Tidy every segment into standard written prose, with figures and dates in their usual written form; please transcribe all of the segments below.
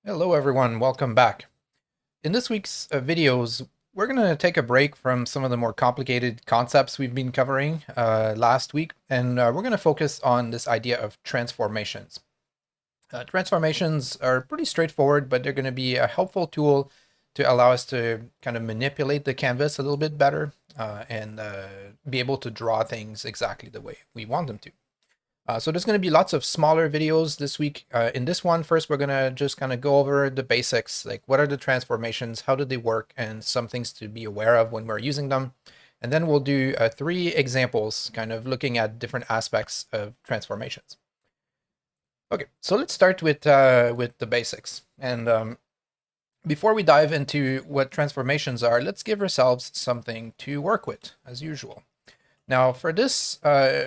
Hello everyone, welcome back. In this week's videos, we're going to take a break from some of the more complicated concepts we've been covering last week, and we're going to focus on this idea of transformations. Transformations are pretty straightforward, but they're going to be a helpful tool to allow us to kind of manipulate the canvas a little bit better and be able to draw things exactly the way we want them to. So there's going to be lots of smaller videos this week. In this one, first, we're going to just kind of go over the basics, like what are the transformations, how do they work, and some things to be aware of when we're using them. And then we'll do 3 examples, kind of looking at different aspects of transformations. Okay, so let's start with the basics. And before we dive into what transformations are, let's give ourselves something to work with, as usual. Now for this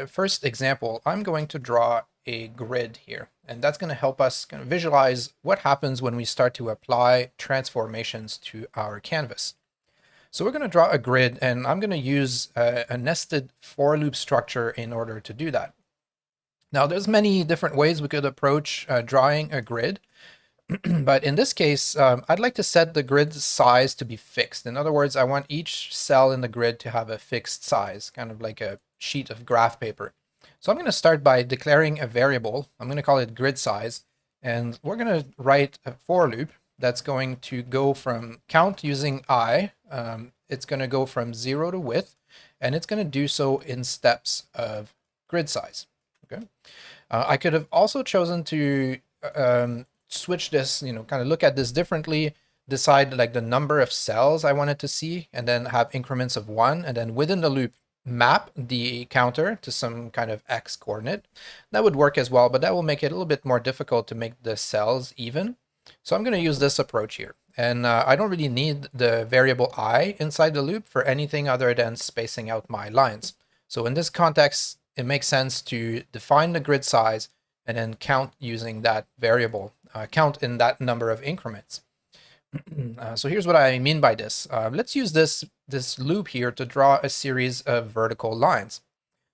first example, I'm going to draw a grid here, and that's going to help us kind of visualize what happens when we start to apply transformations to our canvas. So we're going to draw a grid, and I'm going to use a nested for loop structure in order to do that. Now there's many different ways we could approach drawing a grid. But in this case, I'd like to set the grid size to be fixed. In other words, I want each cell in the grid to have a fixed size, kind of like a sheet of graph paper. So I'm going to start by declaring a variable. I'm going to call it grid size. And we're going to write a for loop that's going to go from count using I. It's going to go from 0 to width, and it's going to do so in steps of grid size. Okay. I could have also chosen to switch this, kind of look at this differently, decide like the number of cells I wanted to see, and then have increments of 1, and then within the loop map the counter to some kind of x coordinate. That would work as well, but that will make it a little bit more difficult to make the cells even. So I'm going to use this approach here. And I don't really need the variable I inside the loop for anything other than spacing out my lines. So in this context, it makes sense to define the grid size and then count using that variable, count in that number of increments. So here's what I mean by this. Let's use this loop here to draw a series of vertical lines.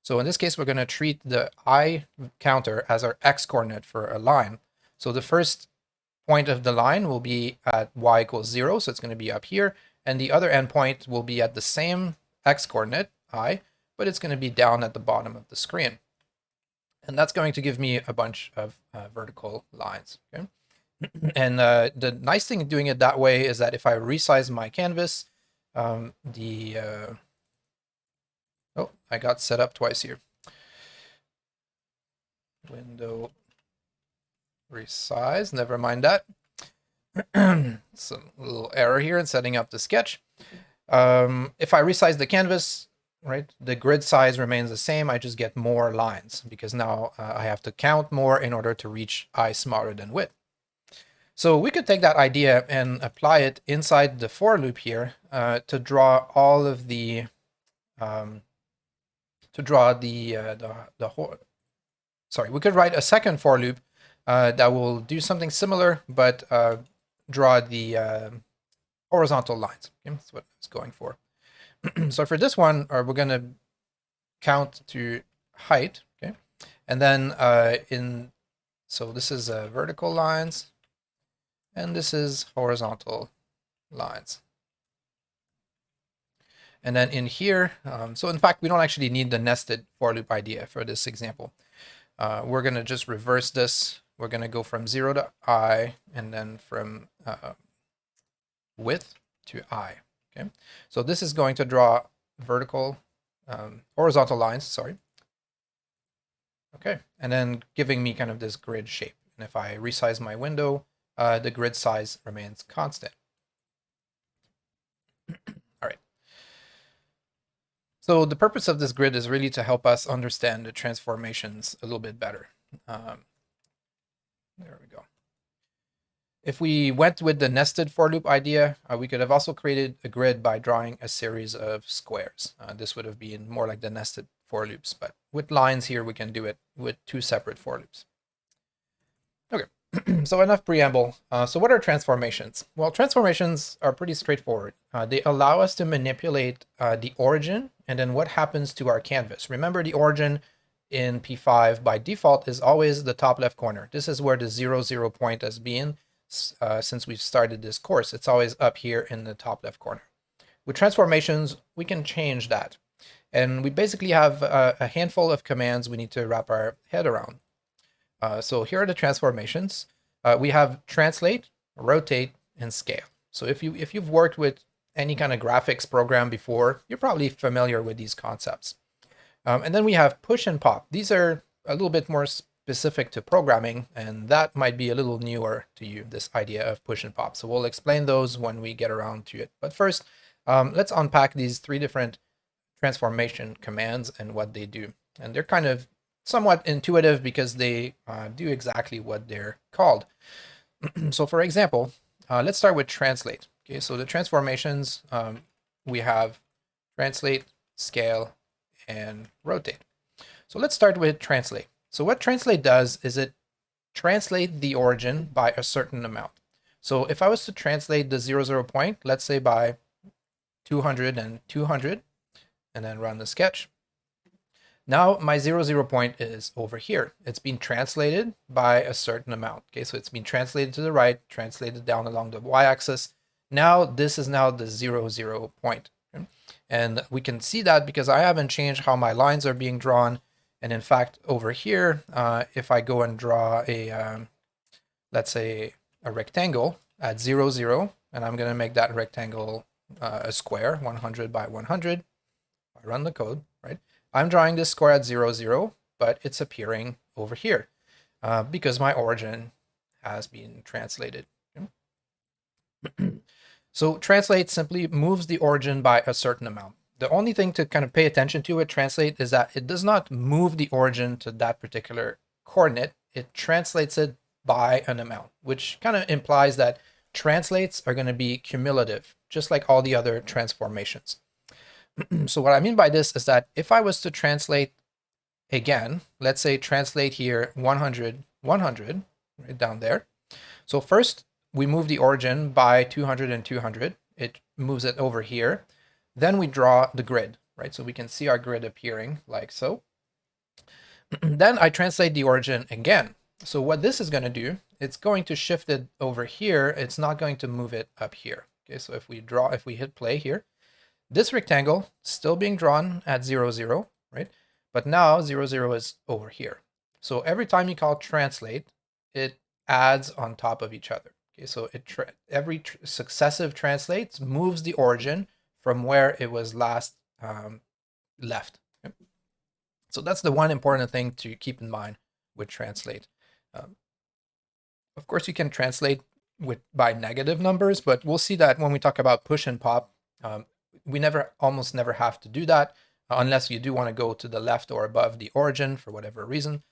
So in this case, we're going to treat the I counter as our x coordinate for a line. So the first point of the line will be at y equals 0, so it's going to be up here, and the other endpoint will be at the same x coordinate, I, but it's going to be down at the bottom of the screen. And that's going to give me a bunch of vertical lines. Okay? And the nice thing doing it that way is that if I resize my canvas, oh, I got set up twice here. Window resize, never mind that. Some little error here in setting up the sketch. If I resize the canvas, right, the grid size remains the same. I just get more lines because now I have to count more in order to reach I smaller than width. So we could take that idea and apply it inside the for loop here to draw all of the whole. Sorry, we could write a second for loop that will do something similar, but draw the horizontal lines. Okay? That's what I was going for. So for this one, we're going to count to height, okay? And then so this is vertical lines, and this is horizontal lines. And then in here, so in fact, we don't actually need the nested for loop idea for this example. We're going to just reverse this. We're going to go from 0 to I, and then from width to I. Okay, so this is going to draw horizontal lines, sorry. Okay, and then giving me kind of this grid shape. And if I resize my window, the grid size remains constant. All right. So the purpose of this grid is really to help us understand the transformations a little bit better. There we go. If we went with the nested for loop idea, we could have also created a grid by drawing a series of squares. This would have been more like the nested for loops, but with lines here, we can do it with 2 separate for loops. Okay, so enough preamble. So what are transformations? Well, transformations are pretty straightforward. They allow us to manipulate the origin and then what happens to our canvas. Remember, the origin in P5 by default is always the top left corner. This is where the 0, 0 point has been since we've started this course. It's always up here in the top left corner. With transformations, we can change that. And we basically have a handful of commands we need to wrap our head around. So here are the transformations. We have translate, rotate, and scale. So if you've worked with any kind of graphics program before, you're probably familiar with these concepts. And then we have push and pop. These are a little bit more specific to programming, and that might be a little newer to you, this idea of push and pop. So we'll explain those when we get around to it. But first, let's unpack these three different transformation commands and what they do. And they're kind of somewhat intuitive because they do exactly what they're called. So for example, let's start with translate. Okay, so the transformations, we have translate, scale, and rotate. So let's start with translate. So what translate does is it translates the origin by a certain amount. So if I was to translate the 0, point, let's say by 200 and 200, and then run the sketch. Now my 0, point is over here. It's been translated by a certain amount. Okay, so it's been translated to the right, translated down along the y-axis. Now this is now the 0, point. Okay? And we can see that because I haven't changed how my lines are being drawn. And in fact, over here, if I go and draw a, let's say, a rectangle at 0, and I'm going to make that rectangle a square, 100 by 100. I run the code, right? I'm drawing this square at 0, but it's appearing over here because my origin has been translated. Okay? So translate simply moves the origin by a certain amount. The only thing to kind of pay attention to with translate is that it does not move the origin to that particular coordinate. It translates it by an amount, which kind of implies that translates are going to be cumulative, just like all the other transformations. So what I mean by this is that if I was to translate again, let's say translate here 100, 100, right down there. So first we move the origin by 200 and 200. It moves it over here. Then we draw the grid, right? So we can see our grid appearing like so. Then I translate the origin again. So what this is going to do, it's going to shift it over here. It's not going to move it up here. Okay, so if we hit play here, this rectangle still being drawn at 0, right? But now 0 is over here. So every time you call translate, it adds on top of each other. Okay, so every successive translates moves the origin from where it was last left. Okay? So that's the one important thing to keep in mind with translate. Of course, you can translate by negative numbers, but we'll see that when we talk about push and pop. We almost never have to do that unless you do want to go to the left or above the origin for whatever reason.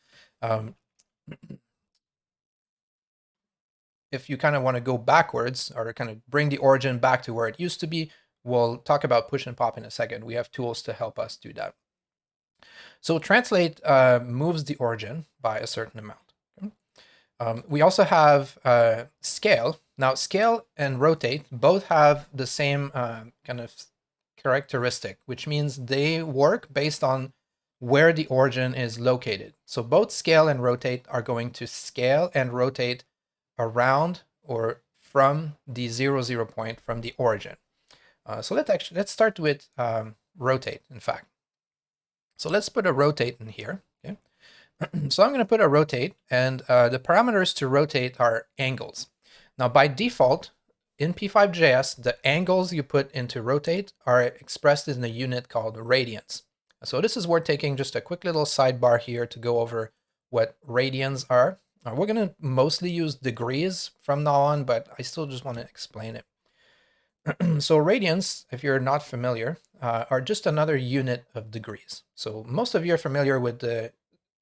If you kind of want to go backwards or kind of bring the origin back to where it used to be, we'll talk about push and pop in a second. We have tools to help us do that. So translate moves the origin by a certain amount. We also have scale. Now, scale and rotate both have the same kind of characteristic, which means they work based on where the origin is located. So both scale and rotate are going to scale and rotate around or from the 0, point from the origin. So let's start with rotate, in fact. So let's put a rotate in here. Okay. So I'm going to put a rotate, and the parameters to rotate are angles. Now, by default, in P5.js, the angles you put into rotate are expressed in a unit called radians. So this is worth taking just a quick little sidebar here to go over what radians are. We're going to mostly use degrees from now on, but I still just want to explain it. So radians, if you're not familiar, are just another unit of degrees. So most of you are familiar with the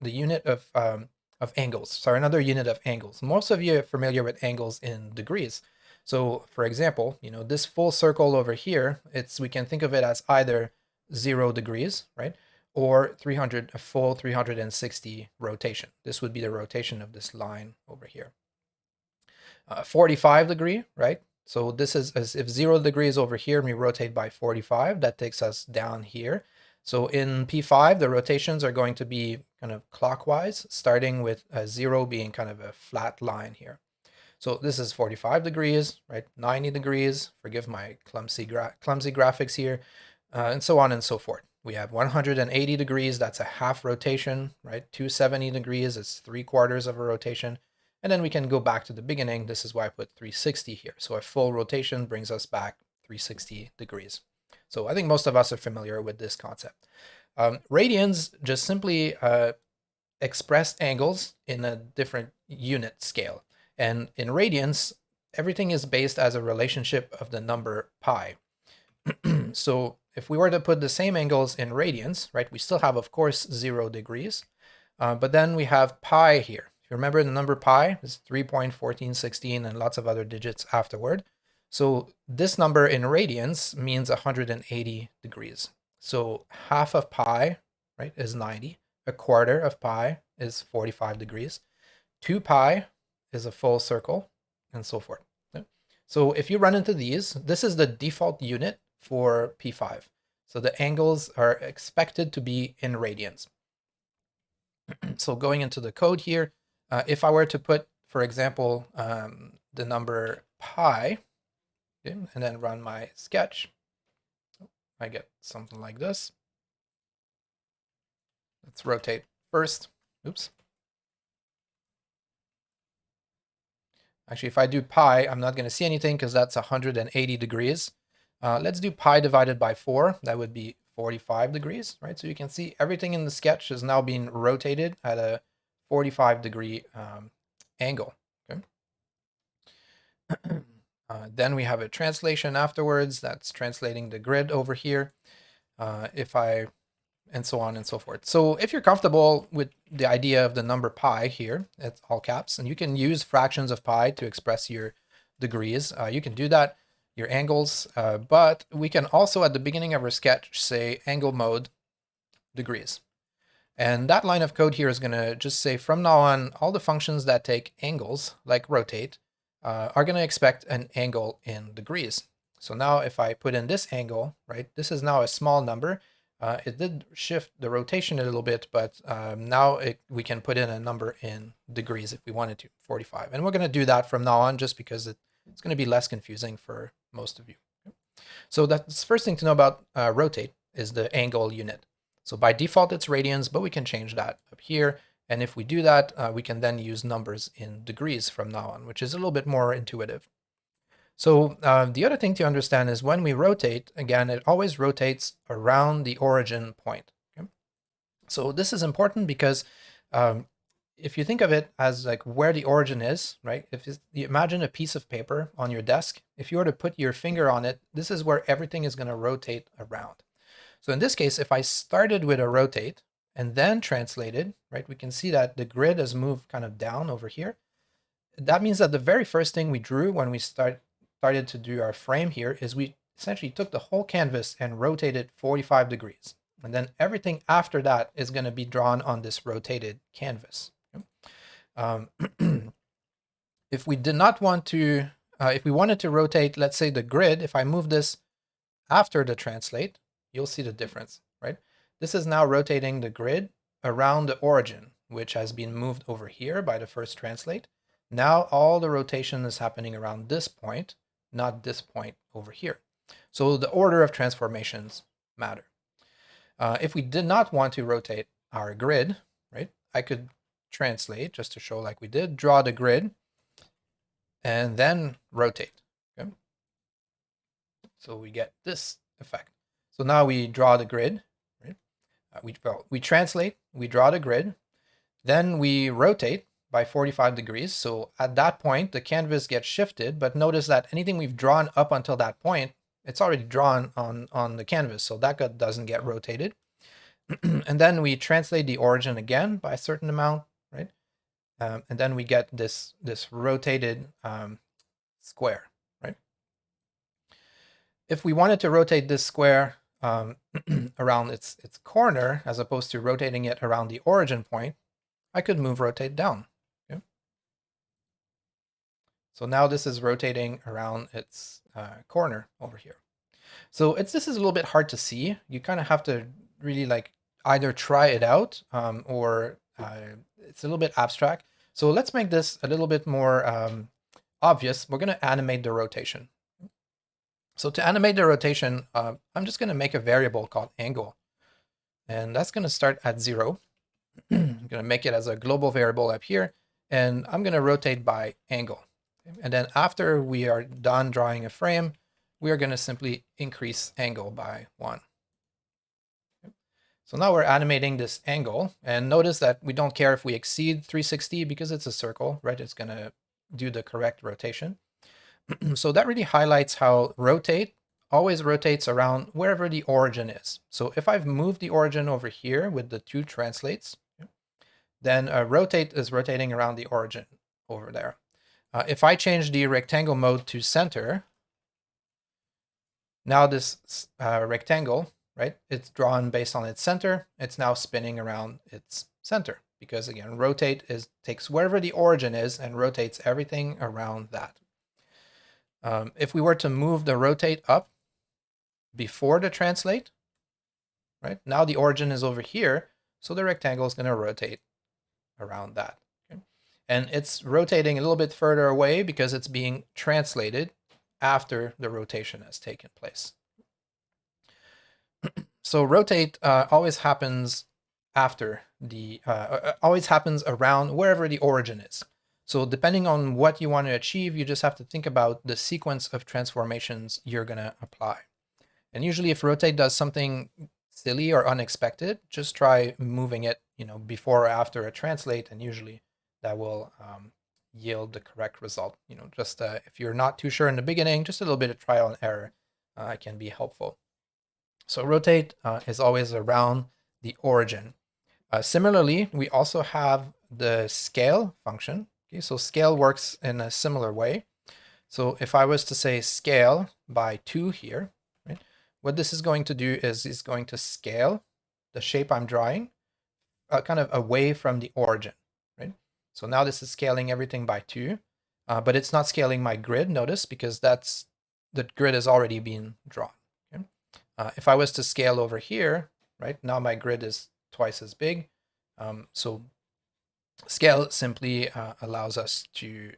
unit of angles. Sorry, another unit of angles. Most of you are familiar with angles in degrees. So for example, this full circle over here, we can think of it as either 0 degrees, right? Or a full 360 rotation. This would be the rotation of this line over here. 45 degree, right? So this is as if 0 degrees over here, and we rotate by 45, that takes us down here. So in P5, the rotations are going to be kind of clockwise, starting with 0 being kind of a flat line here. So this is 45 degrees, right? 90 degrees, forgive my clumsy graphics here, and so on and so forth. We have 180 degrees, that's a half rotation, right? 270 degrees, it's 3/4 of a rotation. And then we can go back to the beginning. This is why I put 360 here. So a full rotation brings us back 360 degrees. So I think most of us are familiar with this concept. Radians just simply express angles in a different unit scale. And in radians, everything is based as a relationship of the number pi. So if we were to put the same angles in radians, right, we still have, of course, 0 degrees, but then we have pi here. If you remember, the number pi is 3.1416 and lots of other digits afterward. So this number in radians means 180 degrees. So half of pi, right, is 90. A quarter of pi is 45 degrees. 2 pi is a full circle, and so forth. So if you run into these, this is the default unit for P5. So the angles are expected to be in radians. So going into the code here, if I were to put, for example, the number pi, okay, and then run my sketch, I get something like this. Let's rotate first. Oops. Actually, if I do pi, I'm not going to see anything because that's 180 degrees. Let's do pi divided by 4. That would be 45 degrees, right? So you can see everything in the sketch is now being rotated at a 45-degree angle. Okay. Then we have a translation afterwards. That's translating the grid over here. And so on and so forth. So if you're comfortable with the idea of the number pi here, it's all caps, and you can use fractions of pi to express your degrees. You can do that, your angles, but we can also at the beginning of our sketch say angle mode degrees. And that line of code here is going to just say from now on, all the functions that take angles, like rotate, are going to expect an angle in degrees. So now if I put in this angle, right, this is now a small number. It did shift the rotation a little bit, but now we can put in a number in degrees if we wanted to, 45. And we're going to do that from now on just because it's going to be less confusing for most of you. So that's the first thing to know about rotate is the angle unit. So by default, it's radians, but we can change that up here. And if we do that, we can then use numbers in degrees from now on, which is a little bit more intuitive. So the other thing to understand is when we rotate, again, it always rotates around the origin point. Okay? So this is important because if you think of it as like where the origin is, right? If you imagine a piece of paper on your desk, if you were to put your finger on it, this is where everything is going to rotate around. So in this case, if I started with a rotate and then translated, right, we can see that the grid has moved kind of down over here. That means that the very first thing we drew when we started to do our frame here is we essentially took the whole canvas and rotated 45 degrees. And then everything after that is going to be drawn on this rotated canvas. If we did not want to, if we wanted to rotate, let's say the grid, if I move this after the translate, you'll see the difference, right? This is now rotating the grid around the origin, which has been moved over here by the first translate. Now all the rotation is happening around this point, not this point over here. So the order of transformations matter. If we did not want to rotate our grid, right, I could translate just to show like we did, draw the grid, and then rotate. Okay? So we get this effect. So now we draw the grid, right? We translate, we draw the grid, then we rotate by 45 degrees. So at that point, the canvas gets shifted, but notice that anything we've drawn up until that point, it's already drawn on the canvas. So that doesn't get rotated. And then we translate the origin again by a certain amount, right? And then we get this rotated square, right? If we wanted to rotate this square around its corner, as opposed to rotating it around the origin point, I could move rotate down. Okay? So now this is rotating around its corner over here. So this is a little bit hard to see. You kind of have to really like either try it out or it's a little bit abstract. So let's make this a little bit more obvious, we're going to animate the rotation. So to animate the rotation, I'm just going to make a variable called angle. And that's going to start at 0. I'm going to make it as a global variable up here. And I'm going to rotate by angle. And then after we are done drawing a frame, we are going to simply increase angle by 1. So now we're animating this angle. And notice that we don't care if we exceed 360 because it's a circle, right? It's going to do the correct rotation. So that really highlights how rotate always rotates around wherever the origin is. So if I've moved the origin over here with the 2 translates, then rotate is rotating around the origin over there. If I change the rectangle mode to center, now this rectangle, right, it's drawn based on its center. It's now spinning around its center because, again, rotate takes wherever the origin is and rotates everything around that. If we were to move the rotate up before the translate, right, now the origin is over here, so the rectangle is going to rotate around that. Okay? And it's rotating a little bit further away because it's being translated after the rotation has taken place. So rotate always happens after the, always happens around wherever the origin is. So depending on what you want to achieve, you just have to think about the sequence of transformations you're going to apply. And usually if rotate does something silly or unexpected, just try moving it, before or after a translate, and usually that will yield the correct result. Just if you're not too sure in the beginning, just a little bit of trial and error can be helpful. So rotate is always around the origin. Similarly, we also have the scale function. Okay, so scale works in a similar way. So if I was to say scale by 2 here, right, what this is going to do is it's going to scale the shape I'm drawing kind of away from the origin, right? So now this is scaling everything by 2, but it's not scaling my grid, notice, because the grid has already been drawn. Okay? If I was to scale over here, right, now my grid is twice as big. So scale simply allows us to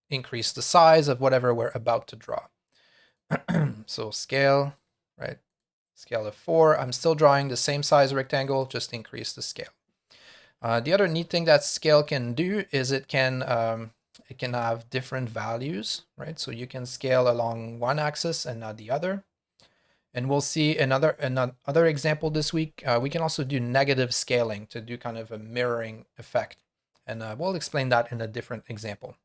increase the size of whatever we're about to draw. So scale, right? Scale of 4. I'm still drawing the same size rectangle, just increase the scale. The other neat thing that scale can do is it can have different values, right? So you can scale along one axis and not the other. And we'll see another example this week. We can also do negative scaling to do kind of a mirroring effect. And we'll explain that in a different example.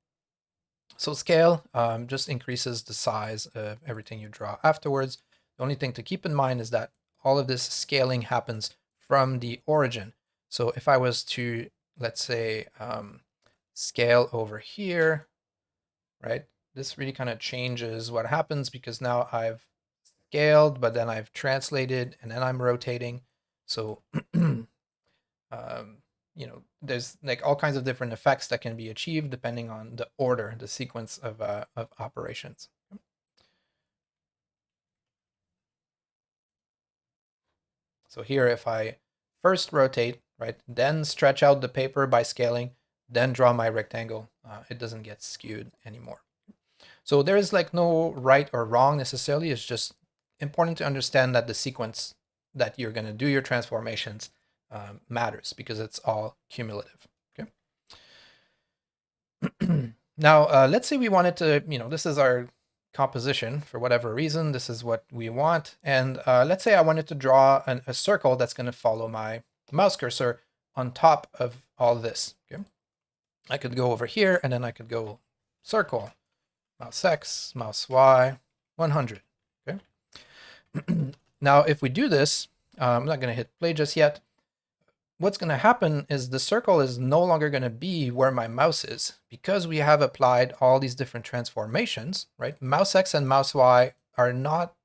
So scale just increases the size of everything you draw afterwards. The only thing to keep in mind is that all of this scaling happens from the origin. So if I was to, let's say, scale over here, right, this really kind of changes what happens because now I've scaled, but then I've translated, and then I'm rotating. So, there's like all kinds of different effects that can be achieved depending on the order, the sequence of operations. So here, if I first rotate, right, then stretch out the paper by scaling, then draw my rectangle, it doesn't get skewed anymore. So there is like no right or wrong necessarily. It's just important to understand that the sequence that you're going to do your transformations matters because it's all cumulative. Okay. Now, let's say we wanted to, this is our composition for whatever reason. This is what we want. And let's say I wanted to draw a circle that's going to follow my mouse cursor on top of all this. Okay. I could go over here and then I could go circle, mouse X, mouse Y, 100. Okay. Now, if we do this, I'm not going to hit play just yet. What's going to happen is the circle is no longer going to be where my mouse is because we have applied all these different transformations, right? Mouse X and mouse Y are not,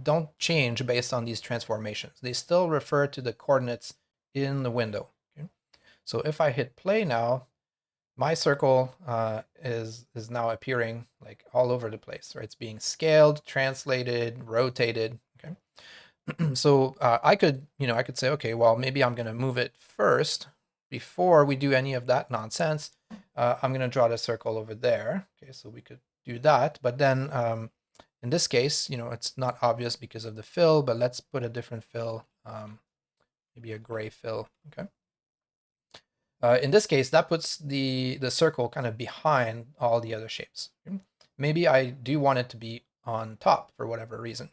don't change based on these transformations. They still refer to the coordinates in the window. Okay? So if I hit play now, my circle is now appearing like all over the place, right? It's being scaled, translated, rotated. Okay. So I could say, okay, well, maybe I'm going to move it first, before we do any of that nonsense, I'm going to draw the circle over there. Okay, so we could do that, but then in this case, it's not obvious because of the fill, but let's put a different fill, maybe a gray fill. Okay. In this case, that puts the circle kind of behind all the other shapes. Maybe I do want it to be on top for whatever reason.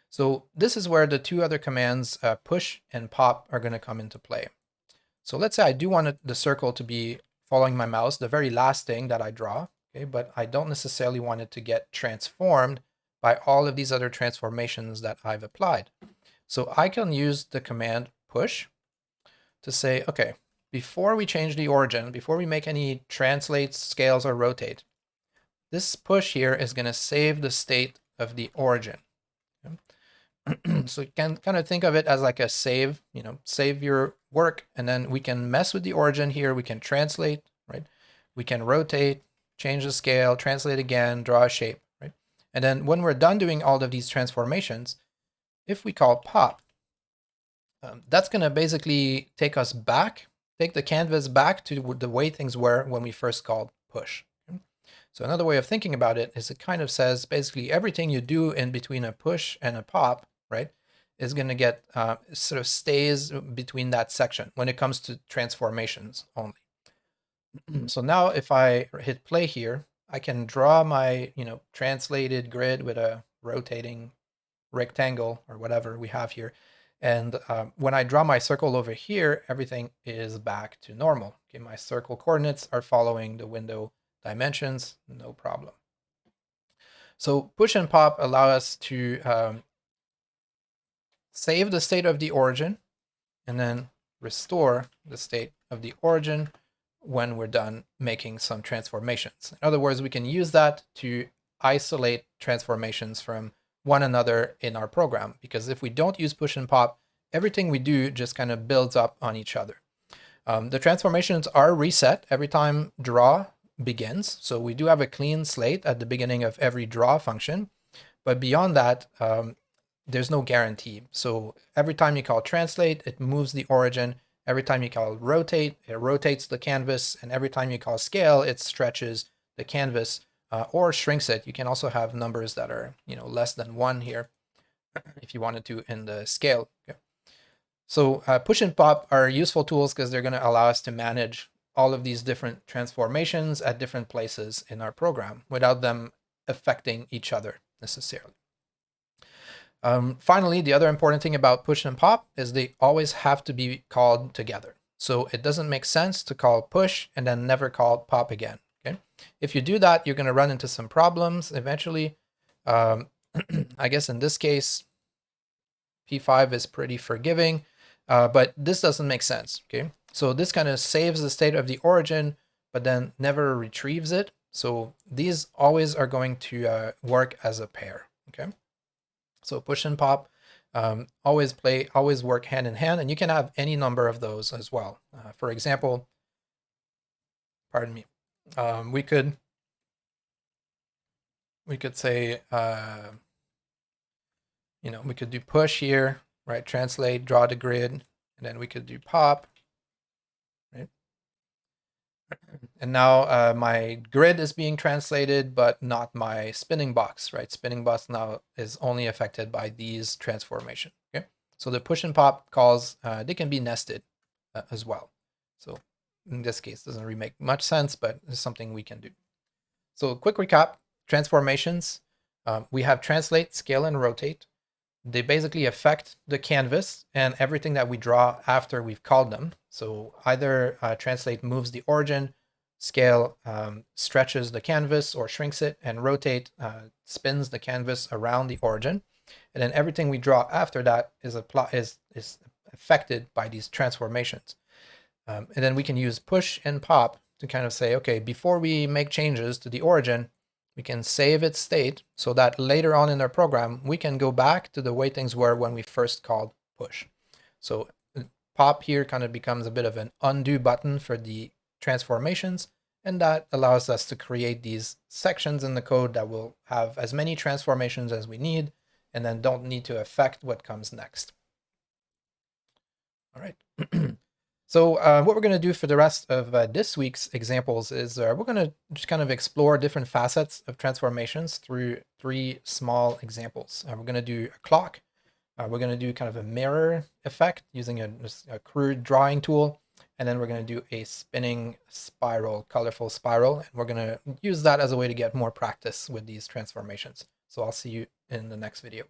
So this is where the two other commands, push and pop, are going to come into play. So let's say I do want the circle to be following my mouse, the very last thing that I draw, okay, but I don't necessarily want it to get transformed by all of these other transformations that I've applied. So I can use the command push to say, okay, before we change the origin, before we make any translates, scales, or rotate, this push here is going to save the state of the origin. Okay? So you can kind of think of it as like a save, save your work, and then we can mess with the origin here. We can translate, right? We can rotate, change the scale, translate again, draw a shape, right? And then when we're done doing all of these transformations, if we call pop, that's going to basically take the canvas back to the way things were when we first called push. Okay? So another way of thinking about it is it kind of says basically everything you do in between a push and a pop, right, is going to get sort of stays between that section when it comes to transformations only. So now if I hit play here, I can draw my translated grid with a rotating rectangle or whatever we have here. And when I draw my circle over here, everything is back to normal. Okay, my circle coordinates are following the window dimensions, no problem. So push and pop allow us to save the state of the origin and then restore the state of the origin when we're done making some transformations. In other words, we can use that to isolate transformations from one another in our program, because if we don't use push and pop, everything we do just kind of builds up on each other. The transformations are reset every time draw begins. So we do have a clean slate at the beginning of every draw function, but beyond that, there's no guarantee. So every time you call translate, it moves the origin. Every time you call rotate, it rotates the canvas. And every time you call scale, it stretches the canvas or shrinks it. You can also have numbers that are less than 1 here if you wanted to in the scale. Okay. So push and pop are useful tools because they're going to allow us to manage all of these different transformations at different places in our program without them affecting each other necessarily. Finally, the other important thing about push and pop is they always have to be called together. So it doesn't make sense to call push and then never call pop again. Okay, if you do that, you're going to run into some problems eventually. I guess in this case, P5 is pretty forgiving, but this doesn't make sense. Okay, so this kind of saves the state of the origin, but then never retrieves it. So these always are going to work as a pair. Okay. So push and pop always work hand in hand, and you can have any number of those as well. For example, pardon me, we could say, we could do push here, right? Translate, draw the grid, and then we could do pop, right? And now my grid is being translated, but not my spinning box, right? Spinning box now is only affected by these transformations. Okay, so the push and pop calls, they can be nested as well. So in this case, doesn't really make much sense, but it's something we can do. So quick recap: transformations. We have translate, scale, and rotate. They basically affect the canvas and everything that we draw after we've called them. So either translate moves the origin, scale stretches the canvas or shrinks it, and rotate spins the canvas around the origin. And then everything we draw after that is affected by these transformations. And then we can use push and pop to kind of say, okay, before we make changes to the origin, we can save its state so that later on in our program, we can go back to the way things were when we first called push. So pop here kind of becomes a bit of an undo button for the transformations, and that allows us to create these sections in the code that will have as many transformations as we need and then don't need to affect what comes next. All right. So what we're going to do for the rest of this week's examples is we're going to just kind of explore different facets of transformations through 3 small examples. We're going to do a clock. We're going to do kind of a mirror effect using a crude drawing tool. And then we're going to do a spinning spiral, colorful spiral. And we're going to use that as a way to get more practice with these transformations. So I'll see you in the next video.